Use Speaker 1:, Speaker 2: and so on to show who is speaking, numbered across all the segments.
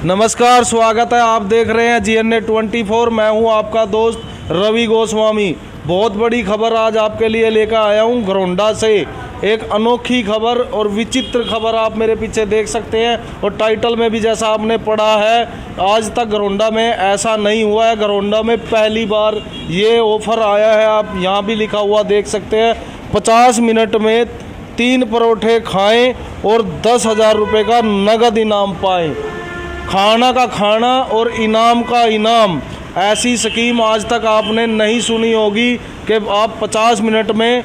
Speaker 1: नमस्कार, स्वागत है। आप देख रहे हैं GNA 24। मैं हूं आपका दोस्त रवि गोस्वामी। बहुत बड़ी खबर आज आपके लिए लेकर आया हूं घरौंडा से। एक अनोखी खबर और विचित्र खबर आप मेरे पीछे देख सकते हैं, और टाइटल में भी जैसा आपने पढ़ा है, आज तक घरौंडा में ऐसा नहीं हुआ है। घरौंडा में पहली बार ये ऑफ़र आया है। आप यहाँ भी लिखा हुआ देख सकते हैं, 50 मिनट में 3 परोठे खाएं और 10,000 रुपये का नगद इनाम पाएँ। खाना का खाना और इनाम का इनाम। ऐसी स्कीम आज तक आपने नहीं सुनी होगी कि आप 50 मिनट में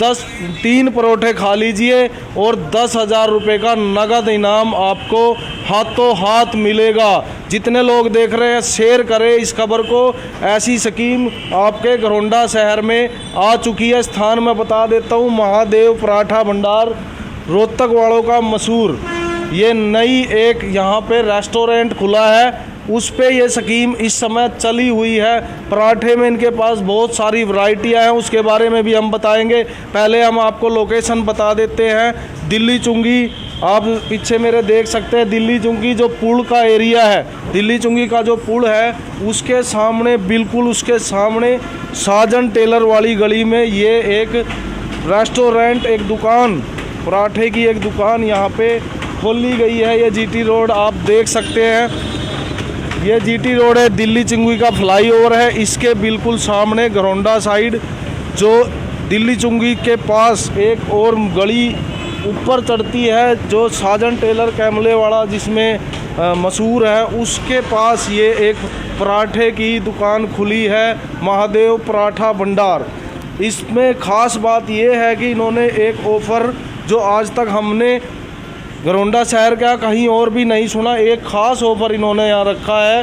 Speaker 1: 3 परोठे खा लीजिए और 10,000 रुपये का नगद इनाम आपको हाथों हाथ मिलेगा। जितने लोग देख रहे हैं, शेयर करें इस खबर को। ऐसी स्कीम आपके घरौंडा शहर में आ चुकी है। स्थान मैं बता देता हूँ, महादेव पराठा भंडार, रोहतक वालों का मशहूर। ये नई एक यहाँ पे रेस्टोरेंट खुला है, उस पे ये स्कीम इस समय चली हुई है। पराठे में इनके पास बहुत सारी वैरायटियाँ हैं, उसके बारे में भी हम बताएंगे। पहले हम आपको लोकेशन बता देते हैं। दिल्ली चुंगी, आप पीछे मेरे देख सकते हैं, दिल्ली चुंगी जो पुल का एरिया है, दिल्ली चुंगी का जो पुल है, उसके सामने, बिल्कुल उसके सामने साजन टेलर वाली गली में ये एक रेस्टोरेंट, एक दुकान, पराठे की एक दुकान यहाँ पे खोली गई है। ये GT रोड आप देख सकते हैं, ये GT रोड है, दिल्ली चुंगी का फ्लाईओवर है। इसके बिल्कुल सामने घरौंडा साइड, जो दिल्ली चुंगी के पास एक और गली ऊपर चढ़ती है, जो साजन टेलर कैमले वाला जिसमें मशहूर है, उसके पास ये एक पराठे की दुकान खुली है, महादेव पराठा भंडार। इसमें ख़ास बात ये है कि इन्होंने एक ऑफ़र जो आज तक हमने घरौंडा शहर का कहीं और भी नहीं सुना, एक ख़ास ऑफ़र इन्होंने यहाँ रखा है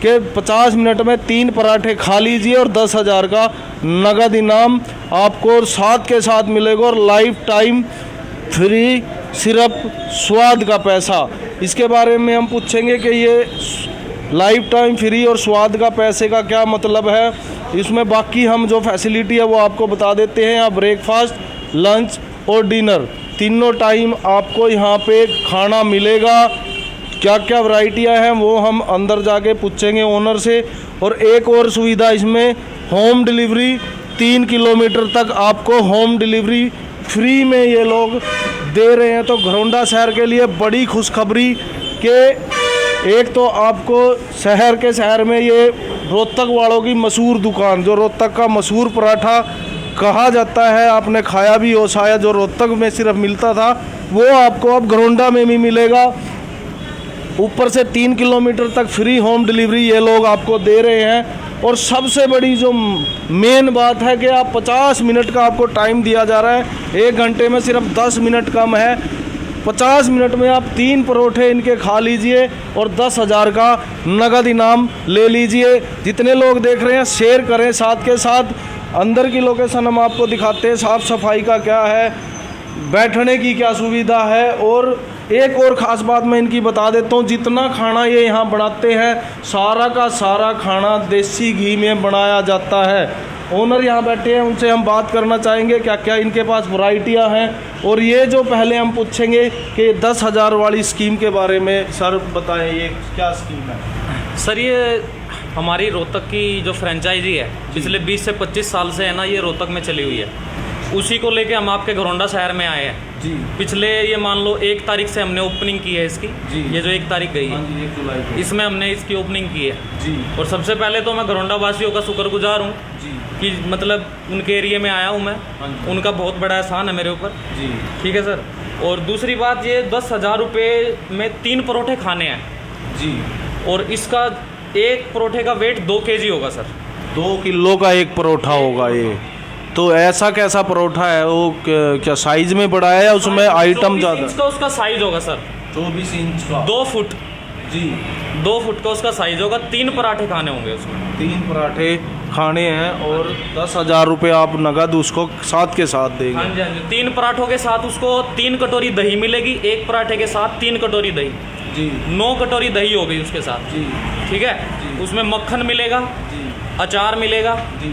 Speaker 1: कि 50 मिनट में 3 पराठे खा लीजिए और 10,000 का नगद इनाम आपको साथ के साथ मिलेगा, और लाइफ टाइम फ्री, सिर्फ स्वाद का पैसा। इसके बारे में हम पूछेंगे कि ये लाइफ टाइम फ्री और स्वाद का पैसे का क्या मतलब है। इसमें बाकी हम जो फैसिलिटी है वो आपको बता देते हैं। यहाँ ब्रेकफास्ट, लंच और डिनर तीनों टाइम आपको यहाँ पे खाना मिलेगा। क्या क्या वैरायटियाँ हैं वो हम अंदर जाके पूछेंगे ओनर से। और एक और सुविधा इसमें, होम डिलीवरी, 3 किलोमीटर तक आपको होम डिलीवरी फ्री में ये लोग दे रहे हैं। तो घरौंडा शहर के लिए बड़ी खुशखबरी कि एक तो आपको शहर में ये रोहतक वालों की मशहूर दुकान, जो रोहतक का मशहूर पराठा कहा जाता है, आपने खाया भी हो शायद, जो रोहतक में सिर्फ मिलता था, वो आपको अब घरौंडा में भी मिलेगा। ऊपर से 3 किलोमीटर तक फ्री होम डिलीवरी ये लोग आपको दे रहे हैं। और सबसे बड़ी जो मेन बात है कि आप 50 मिनट का आपको टाइम दिया जा रहा है, 1 घंटे में सिर्फ 10 मिनट कम है। 50 मिनट में आप 3 परोठे इनके खा लीजिए और 10,000 का नगद इनाम ले लीजिए। जितने लोग देख रहे हैं, शेयर करें। साथ के साथ अंदर की लोकेशन हम आपको दिखाते हैं, साफ़ सफाई का क्या है, बैठने की क्या सुविधा है। और एक और ख़ास बात मैं इनकी बता देता हूँ, जितना खाना ये यहाँ बनाते हैं, सारा का सारा खाना देसी घी में बनाया जाता है। ओनर यहाँ बैठे हैं, उनसे हम बात करना चाहेंगे क्या क्या इनके पास वैरायटियाँ हैं। और ये जो पहले हम पूछेंगे कि 10,000 वाली स्कीम के बारे में। सर बताएं, ये क्या स्कीम है?
Speaker 2: सर, ये हमारी रोहतक की जो फ्रेंचाइजी है, पिछले 20 से 25 साल से है ना, ये रोहतक में चली हुई है। उसी को लेके हम आपके घरौंडा शहर में आए हैं जी। पिछले ये मान लो 1 तारीख से हमने ओपनिंग की है इसकी जी। ये जो 1 तारीख गई है,
Speaker 1: 1 जुलाई,
Speaker 2: इसमें हमने इसकी ओपनिंग की है
Speaker 1: जी।
Speaker 2: और सबसे पहले तो मैं घरौंडा वासियों का शुक्रगुजार हूँ कि मतलब उनके एरिया में आया हूँ मैं, उनका बहुत बड़ा एहसान है मेरे ऊपर जी। ठीक है सर। और दूसरी बात, ये 10,000 रुपये में 3 परोठे खाने हैं जी। और इसका एक परोठे का वेट 2 kg होगा सर।
Speaker 1: 2 किलो का एक परोठा होगा ये। तो ऐसा कैसा परोठा है वो? क्या साइज में बड़ा है या उसमें आइटम ज़्यादा?
Speaker 2: 24 इंच का उसका साइज होगा सर।
Speaker 1: 24 इंच का,
Speaker 2: 2 फुट
Speaker 1: जी।
Speaker 2: 2 फुट का उसका साइज होगा। 3 पराठे खाने होंगे उसमें।
Speaker 1: 3 पराठे खाने हैं और 10,000 रुपये आप नगद उसको साथ के साथ देंगे।
Speaker 2: हाँ जी, हाँ जी। 3 पराठों के साथ उसको 3 कटोरी दही मिलेगी। 1 पराठे के साथ 3 कटोरी दही
Speaker 1: जी।
Speaker 2: 9 कटोरी दही हो गई उसके साथ
Speaker 1: जी।
Speaker 2: ठीक है जी। उसमें मक्खन मिलेगा जी, अचार मिलेगा जी।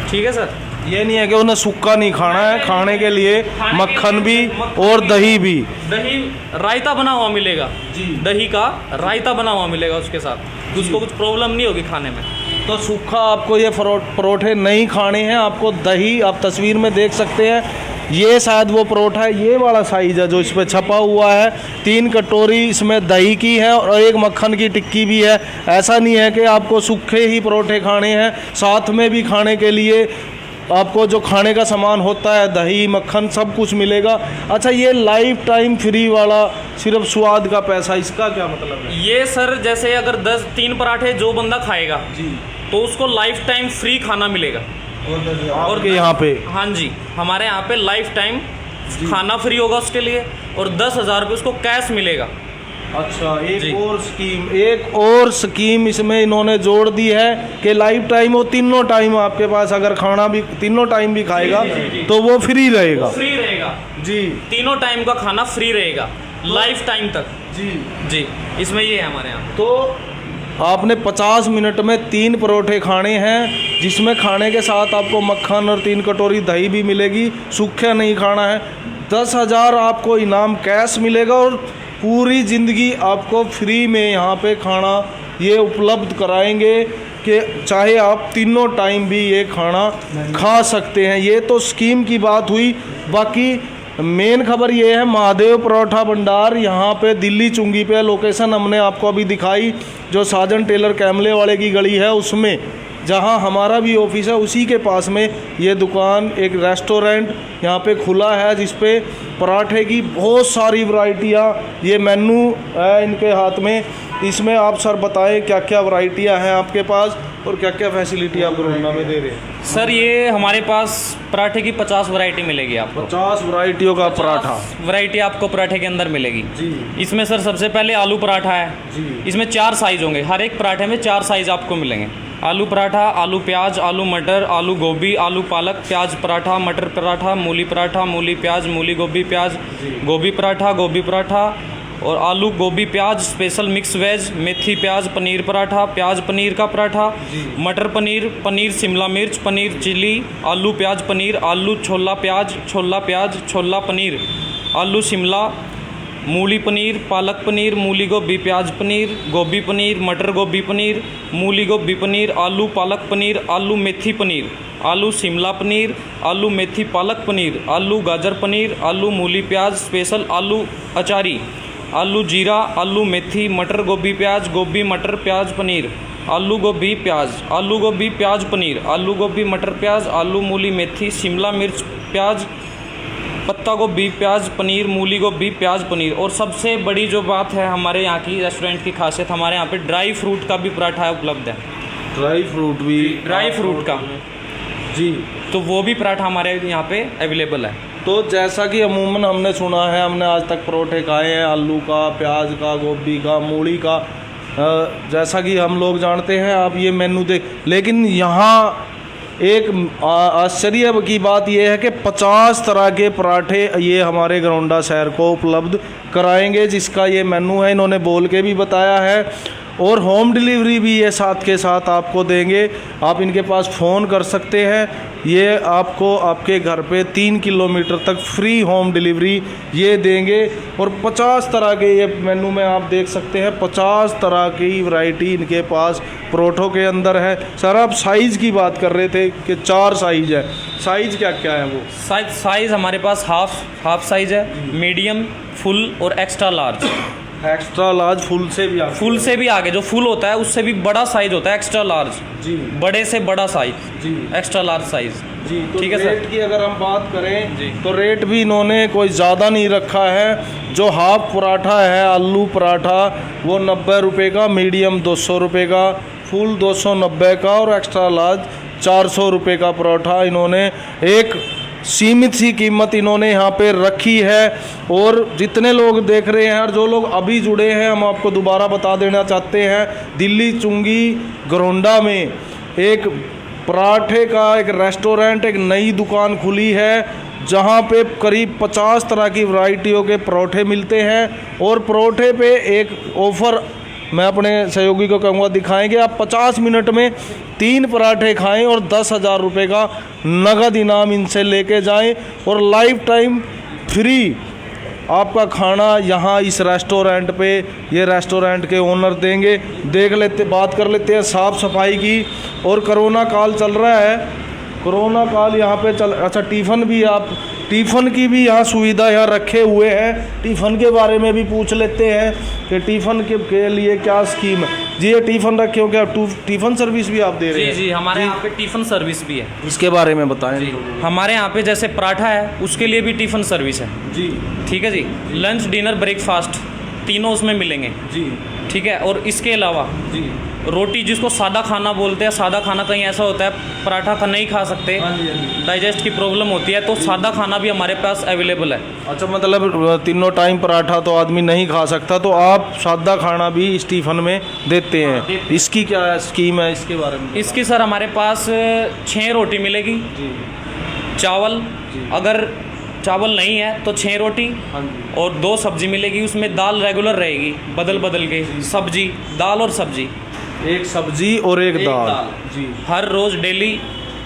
Speaker 2: ठीक है सर।
Speaker 1: ये नहीं है कि उन्हें सूखा नहीं खाना है, खाने के लिए
Speaker 2: खाने के
Speaker 1: मक्खन
Speaker 2: लिए
Speaker 1: भी
Speaker 2: मक्खन
Speaker 1: और
Speaker 2: भी,
Speaker 1: दही भी।
Speaker 2: दही रायता बना हुआ मिलेगा
Speaker 1: जी।
Speaker 2: दही का रायता बना हुआ मिलेगा उसके साथ, उसको कुछ प्रॉब्लम नहीं होगी खाने में।
Speaker 1: तो सूखा आपको ये परोठे नहीं खाने हैं, आपको दही, आप तस्वीर में देख सकते हैं, ये शायद वो परोठा है, ये वाला साइज है जो इस पर छपा हुआ है। 3 कटोरी इसमें दही की है और एक मक्खन की टिक्की भी है। ऐसा नहीं है कि आपको सूखे ही परोठे खाने हैं, साथ में भी खाने के लिए आपको जो खाने का सामान होता है, दही मक्खन सब कुछ मिलेगा। अच्छा, ये लाइफ टाइम फ्री वाला सिर्फ स्वाद का पैसा, इसका क्या मतलब है?
Speaker 2: ये सर जैसे अगर 3 पराठे जो बंदा खाएगा
Speaker 1: जी,
Speaker 2: तो उसको लाइफ टाइम फ्री खाना मिलेगा।
Speaker 1: और के यहाँ पे
Speaker 2: हाँ जी, हमारे यहाँ पे लाइफ टाइम खाना फ्री होगा उसके लिए, और 10,000 रुपये उसको कैश मिलेगा।
Speaker 1: अच्छा,
Speaker 2: जी।
Speaker 1: एक और स्कीम इसमें इन्होंने जोड़ दी है कि लाइफ टाइम, वो तीनों टाइम आपके पास अगर खाना भी तीनों टाइम भी खाएगा
Speaker 2: जी।
Speaker 1: तो वो फ्री रहेगा।
Speaker 2: फ्री रहेगा
Speaker 1: जी,
Speaker 2: तीनों टाइम का खाना फ्री रहेगा लाइफ टाइम तक।
Speaker 1: जी।
Speaker 2: जी, इसमें ये है हमारे यहाँ।
Speaker 1: तो आपने 50 मिनट में 3 परोठे खाने हैं, जिसमें खाने के साथ आपको मक्खन और 3 कटोरी दही भी मिलेगी। सूखा नहीं खाना है। 10,000 आपको इनाम कैश मिलेगा और पूरी ज़िंदगी आपको फ्री में यहाँ पे खाना ये उपलब्ध कराएंगे कि चाहे आप तीनों टाइम भी ये खाना खा सकते हैं। ये तो स्कीम की बात हुई। बाकी मेन खबर ये है, महादेव परोठा भंडार यहाँ पे दिल्ली चुंगी पे लोकेशन हमने आपको अभी दिखाई, जो साजन टेलर कैमले वाले की गली है उसमें, जहाँ हमारा भी ऑफिस है उसी के पास में ये दुकान, एक रेस्टोरेंट यहाँ पे खुला है, जिस पे पराठे की बहुत सारी वैरायटियाँ, ये मेन्यू है इनके हाथ में। इसमें आप सर बताएं क्या क्या वैरायटियाँ हैं आपके पास और क्या क्या फैसिलिटी आप गरोंडा में दे रहे हैं?
Speaker 2: सर ये हमारे पास पराठे की 50 वैरायटी मिलेगी आपको।
Speaker 1: 50 वैरायटियों का पराठा।
Speaker 2: वैरायटी आपको पराठे के अंदर मिलेगी
Speaker 1: जी।
Speaker 2: इसमें सर सबसे पहले आलू पराठा है
Speaker 1: जी।
Speaker 2: इसमें 4 साइज़ होंगे, हर एक पराठे में 4 साइज़ आपको मिलेंगे। आलू पराठा, आलू प्याज, आलू मटर, आलू गोभी, आलू पालक, प्याज पराठा, मटर पराठा, मूली पराठा, मूली प्याज, मूली गोभी प्याज, गोभी पराठा और आलू गोभी प्याज स्पेशल मिक्स वेज, मेथी प्याज पनीर पराठा, प्याज पनीर का पराठा, मटर पनीर, पनीर शिमला मिर्च, पनीर चिली, आलू प्याज पनीर, आलू छोला प्याज, छोला पनीर, आलू शिमला, मूली पनीर, पालक पनीर, मूली गोभी प्याज पनीर, गोभी पनीर, मटर गोभी पनीर, मूली गोभी पनीर, आलू पालक पनीर, आलू मेथी पनीर, आलू शिमला पनीर, आलू मेथी पालक पनीर, आलू गाजर पनीर, आलू मूली प्याज स्पेशल, आलू अचारी, आलू जीरा, आलू मेथी, मटर गोभी प्याज, गोभी मटर प्याज पनीर, आलू गोभी प्याज पनीर, आलू गोभी मटर प्याज, आलू मूली मेथी, शिमला मिर्च प्याज, पत्ता गोभी प्याज पनीर, मूली गोभी प्याज पनीर। और सबसे बड़ी जो बात है हमारे यहाँ की रेस्टोरेंट की खासियत, हमारे यहाँ पे ड्राई फ्रूट का भी पराठा उपलब्ध है।
Speaker 1: ड्राई फ्रूट का जी,
Speaker 2: तो वो भी पराठा हमारे यहाँ पे अवेलेबल है।
Speaker 1: तो जैसा कि अमूमन हमने सुना है, हमने आज तक परोठे खाए हैं आलू का, प्याज का, गोभी का, मूली का, जैसा कि हम लोग जानते हैं, आप ये मेन्यू देख, लेकिन यहाँ एक आश्चर्य की बात यह है कि 50 तरह के पराठे ये हमारे गरोंडा शहर को उपलब्ध कराएंगे, जिसका ये मेन्यू है, इन्होंने बोल के भी बताया है। और होम डिलीवरी भी ये साथ के साथ आपको देंगे। आप इनके पास फ़ोन कर सकते हैं, ये आपको आपके घर पे 3 किलोमीटर तक फ्री होम डिलीवरी ये देंगे। और 50 तरह के ये मेन्यू में आप देख सकते हैं, 50 तरह की वैरायटी इनके पास परोठों के अंदर है। सर आप साइज़ की बात कर रहे थे कि 4 साइज़ है, साइज़ क्या क्या है वो?
Speaker 2: साइज़ हमारे पास हाफ साइज़ है, मीडियम, फुल और extra large.
Speaker 1: Extra large full से भी आगे
Speaker 2: जो फुल होता है उससे भी बड़ा साइज होता है एक्स्ट्रा लार्ज
Speaker 1: जी,
Speaker 2: बड़े से बड़ा साइज
Speaker 1: जी,
Speaker 2: एक्स्ट्रा लार्ज साइज
Speaker 1: जी। तो
Speaker 2: ठीक है सर।
Speaker 1: रेट की अगर हम बात करें
Speaker 2: जी,
Speaker 1: तो रेट भी इन्होंने कोई ज़्यादा नहीं रखा है। जो हाफ पराठा है आलू पराठा वो 90 रुपये का, मीडियम 200 रुपये का, फुल 290 का और एक्स्ट्रा लार्ज 400 रुपये का पराठा इन्होंने एक सीमित सी कीमत इन्होंने यहाँ पे रखी है। और जितने लोग देख रहे हैं और जो लोग अभी जुड़े हैं, हम आपको दोबारा बता देना चाहते हैं, दिल्ली चुंगी गरोंडा में एक पराठे का एक रेस्टोरेंट, एक नई दुकान खुली है, जहाँ पे करीब 50 तरह की वैरायटियों के परोठे मिलते हैं। और परोठे पे एक ऑफ़र मैं अपने सहयोगी को कहूँगा दिखाएं कि आप 50 मिनट में 3 पराठे खाएं और 10,000 रुपये का नगद इनाम इनसे लेके जाएं और लाइफ टाइम फ्री आपका खाना यहाँ इस रेस्टोरेंट पे ये रेस्टोरेंट के ओनर देंगे। बात कर लेते हैं साफ़ सफाई की। और कोरोना काल चल रहा है, कोरोना काल यहाँ पे अच्छा टिफ़न की भी यहाँ सुविधा यहाँ रखे हुए हैं। टिफ़न के बारे में भी पूछ लेते हैं कि टिफ़न के लिए क्या स्कीम है। जी ये टिफ़न रखे हो, क्या टिफ़न सर्विस भी आप दे रहे हैं?
Speaker 2: जी हमारे यहाँ पे टिफ़िन सर्विस भी है।
Speaker 1: इसके बारे में बताएं।
Speaker 2: जी हमारे यहाँ पे जैसे पराठा है उसके लिए भी टिफ़िन सर्विस है।
Speaker 1: जी
Speaker 2: ठीक है जी। लंच डिनर ब्रेकफास्ट तीनों उसमें मिलेंगे।
Speaker 1: जी
Speaker 2: ठीक है। और इसके अलावा
Speaker 1: जी
Speaker 2: रोटी जिसको सादा खाना बोलते हैं, सादा खाना कहीं ऐसा होता है पराठा का नहीं खा सकते, डाइजेस्ट की प्रॉब्लम होती है, तो सादा खाना भी हमारे पास अवेलेबल है।
Speaker 1: अच्छा, मतलब तीनों टाइम पराठा तो आदमी नहीं खा सकता, तो आप सादा खाना भी इस टिफ़िन में देते हैं। इसकी क्या स्कीम है, इसके बारे में?
Speaker 2: इसकी सर हमारे पास 6 रोटी मिलेगी।
Speaker 1: जी
Speaker 2: चावल, अगर चावल नहीं है तो 6 रोटी और 2 सब्जी मिलेगी। उसमें दाल रेगुलर रहेगी, बदल बदल के सब्जी, दाल और सब्जी,
Speaker 1: एक सब्जी और एक दाल। जी
Speaker 2: हर रोज़ डेली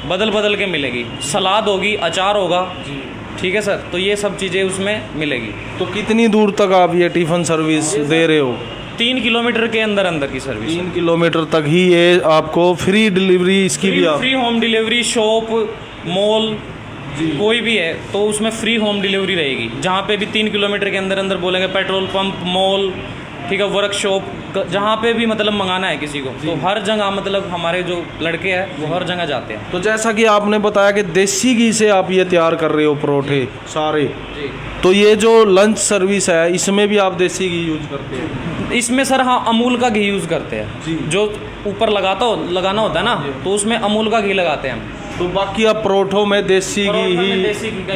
Speaker 2: बदल बदल के मिलेगी। सलाद होगी, अचार होगा।
Speaker 1: जी
Speaker 2: ठीक है सर। तो ये सब चीज़ें उसमें मिलेगी।
Speaker 1: तो कितनी दूर तक आप ये टिफ़िन सर्विस दे रहे हो?
Speaker 2: 3 किलोमीटर के अंदर अंदर की सर्विस।
Speaker 1: 3 किलोमीटर तक ही ये आपको फ्री डिलीवरी इसकी भी आप?
Speaker 2: Free home delivery. Shop, mall कोई भी है तो उसमें फ्री होम डिलीवरी रहेगी। जहाँ पे भी 3 किलोमीटर के अंदर अंदर बोलेंगे, पेट्रोल पंप, मॉल, ठीक है, वर्कशॉप, जहाँ पे भी मतलब मंगाना है किसी को, तो हर जगह मतलब हमारे जो लड़के हैं वो हर जगह जाते हैं।
Speaker 1: तो जैसा कि आपने बताया कि देसी घी से आप ये तैयार कर रहे हो परोठे सारे, तो ये जो लंच सर्विस है इसमें भी आप देसी घी यूज करते हैं?
Speaker 2: इसमें सर हाँ अमूल का घी यूज़ करते हैं। जो ऊपर लगाना होता है ना, तो उसमें अमूल का घी लगाते हैं हम।
Speaker 1: तो बाकी आप परोठों में देसी घी ही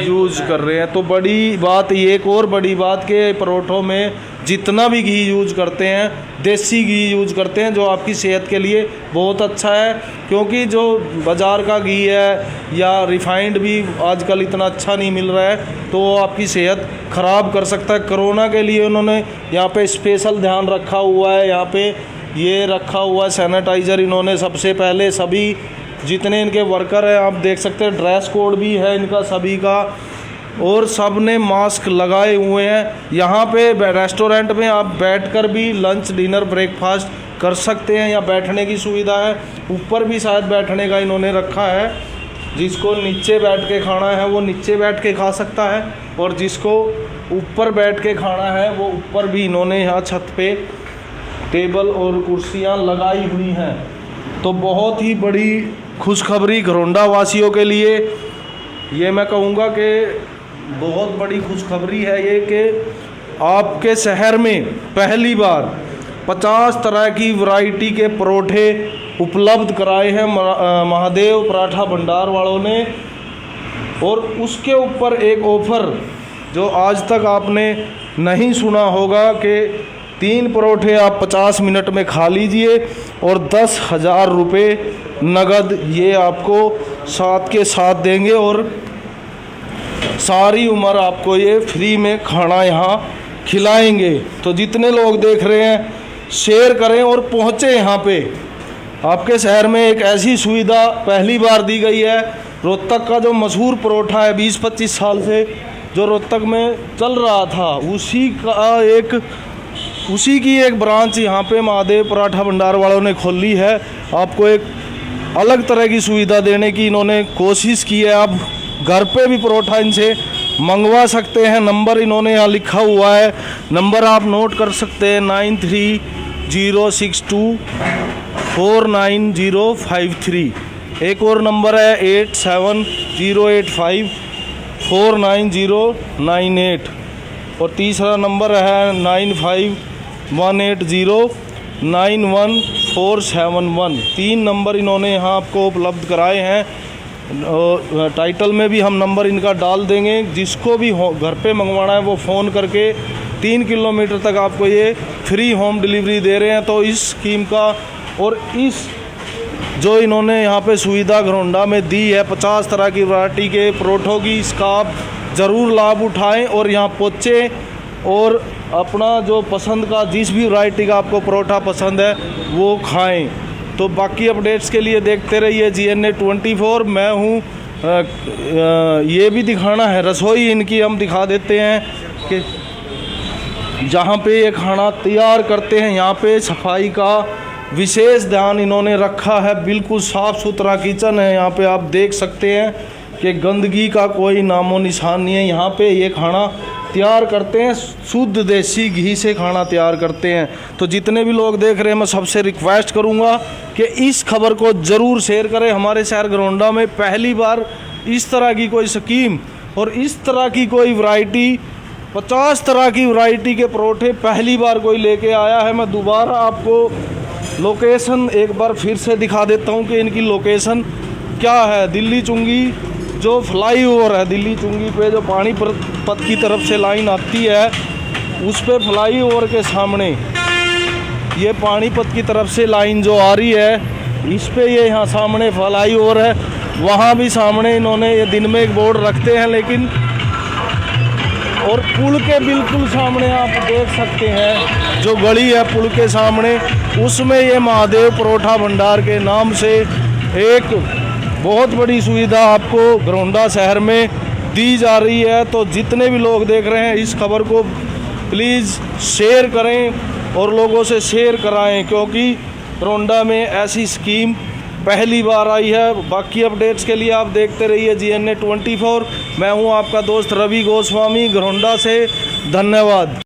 Speaker 1: यूज कर रहे हैं। तो बड़ी बात, ये एक और बड़ी बात कि परोठों में जितना भी घी यूज करते हैं देसी घी यूज करते हैं, जो आपकी सेहत के लिए बहुत अच्छा है। क्योंकि जो बाज़ार का घी है या रिफाइंड भी आजकल इतना अच्छा नहीं मिल रहा है, तो वो आपकी सेहत ख़राब कर सकता है। कोरोना के लिए उन्होंने यहाँ पे स्पेशल ध्यान रखा हुआ है। यहाँ पे ये रखा हुआ है सैनिटाइज़र, इन्होंने सबसे पहले सभी जितने इनके वर्कर हैं आप देख सकते हैं, ड्रेस कोड भी है इनका सभी का, और सब ने मास्क लगाए हुए हैं। यहाँ पे रेस्टोरेंट में आप बैठकर भी लंच डिनर ब्रेकफास्ट कर सकते हैं। यहाँ बैठने की सुविधा है, ऊपर भी शायद बैठने का इन्होंने रखा है। जिसको नीचे बैठ के खाना है वो नीचे बैठ के खा सकता है, और जिसको ऊपर बैठ के खाना है वो ऊपर भी इन्होंने यहाँ छत पे टेबल और कुर्सियाँ लगाई हुई हैं। तो बहुत ही बड़ी खुशखबरी घरौंडा वासियों के लिए, ये मैं कहूँगा कि बहुत बड़ी खुशखबरी है ये कि आपके शहर में पहली बार 50 तरह की वैरायटी के परोठे उपलब्ध कराए हैं महादेव पराठा भंडार वालों ने। और उसके ऊपर एक ऑफ़र जो आज तक आपने नहीं सुना होगा कि 3 परोठे आप 50 मिनट में खा लीजिए और 10,000 रुपये नगद ये आपको साथ के साथ देंगे, और सारी उम्र आपको ये फ्री में खाना यहाँ खिलाएंगे। तो जितने लोग देख रहे हैं शेयर करें और पहुँचे यहाँ पे। आपके शहर में एक ऐसी सुविधा पहली बार दी गई है। रोहतक का जो मशहूर परोठा है 20-25 साल से जो रोहतक में चल रहा था, उसी की एक ब्रांच यहाँ पे महादेव पराठा भंडार वालों ने खोली है। आपको एक अलग तरह की सुविधा देने की इन्होंने कोशिश की है। आप घर पे भी परोठा इनसे मंगवा सकते हैं। नंबर इन्होंने यहाँ लिखा हुआ है, नंबर आप नोट कर सकते हैं 9306249053। एक और नंबर है 8708549098, और तीसरा नंबर है 9518091471। 3 नंबर इन्होंने यहाँ आपको उपलब्ध कराए हैं। टाइटल में भी हम नंबर इनका डाल देंगे। जिसको भी घर पे मंगवाना है वो फ़ोन करके 3 किलोमीटर तक आपको ये फ्री होम डिलीवरी दे रहे हैं। तो इस स्कीम का और इस जो इन्होंने यहाँ पे सुविधा घरौंडा में दी है 50 तरह की वैरायटी के परोठों की, इसका आप ज़रूर लाभ उठाएं और यहाँ पहुँचें और अपना जो पसंद का जिस भी वैरायटी का आपको परोठा पसंद है वो खाएं। तो बाकी अपडेट्स के लिए देखते रहिए GNA 24। मैं हूँ ये भी दिखाना है रसोई इनकी, हम दिखा देते हैं कि जहाँ पे ये खाना तैयार करते हैं यहाँ पे सफाई का विशेष ध्यान इन्होंने रखा है। बिल्कुल साफ़ सुथरा किचन है। यहाँ पे आप देख सकते हैं कि गंदगी का कोई नामो निशान नहीं है। यहाँ पे ये खाना तैयार करते हैं, शुद्ध देसी घी से खाना तैयार करते हैं। तो जितने भी लोग देख रहे हैं मैं सबसे रिक्वेस्ट करूँगा कि इस खबर को ज़रूर शेयर करें। हमारे शहर गरोंडा में पहली बार इस तरह की कोई स्कीम और इस तरह की कोई वैरायटी, 50 तरह की वैरायटी के परोठे पहली बार कोई लेके आया है। मैं दोबारा आपको लोकेशन एक बार फिर से दिखा देता हूँ कि इनकी लोकेशन क्या है। दिल्ली चुंगी जो फ्लाईओवर है, दिल्ली चुंगी पे जो पानीपत की तरफ से लाइन आती है उस पे फ्लाईओवर के सामने ये पानीपत की तरफ से लाइन जो आ रही है इस पे ये यहाँ सामने फ्लाईओवर है। वहाँ भी सामने इन्होंने ये दिन में एक बोर्ड रखते हैं लेकिन, और पुल के बिल्कुल सामने आप देख सकते हैं जो गली है पुल के सामने, उसमें ये महादेव परोठा भंडार के नाम से एक बहुत बड़ी सुविधा आपको गरोंडा शहर में दी जा रही है। तो जितने भी लोग देख रहे हैं इस खबर को प्लीज़ शेयर करें और लोगों से शेयर कराएं, क्योंकि गरोंडा में ऐसी स्कीम पहली बार आई है। बाकी अपडेट्स के लिए आप देखते रहिए GNA 24। मैं हूं आपका दोस्त रवि गोस्वामी गरोंडा से। धन्यवाद।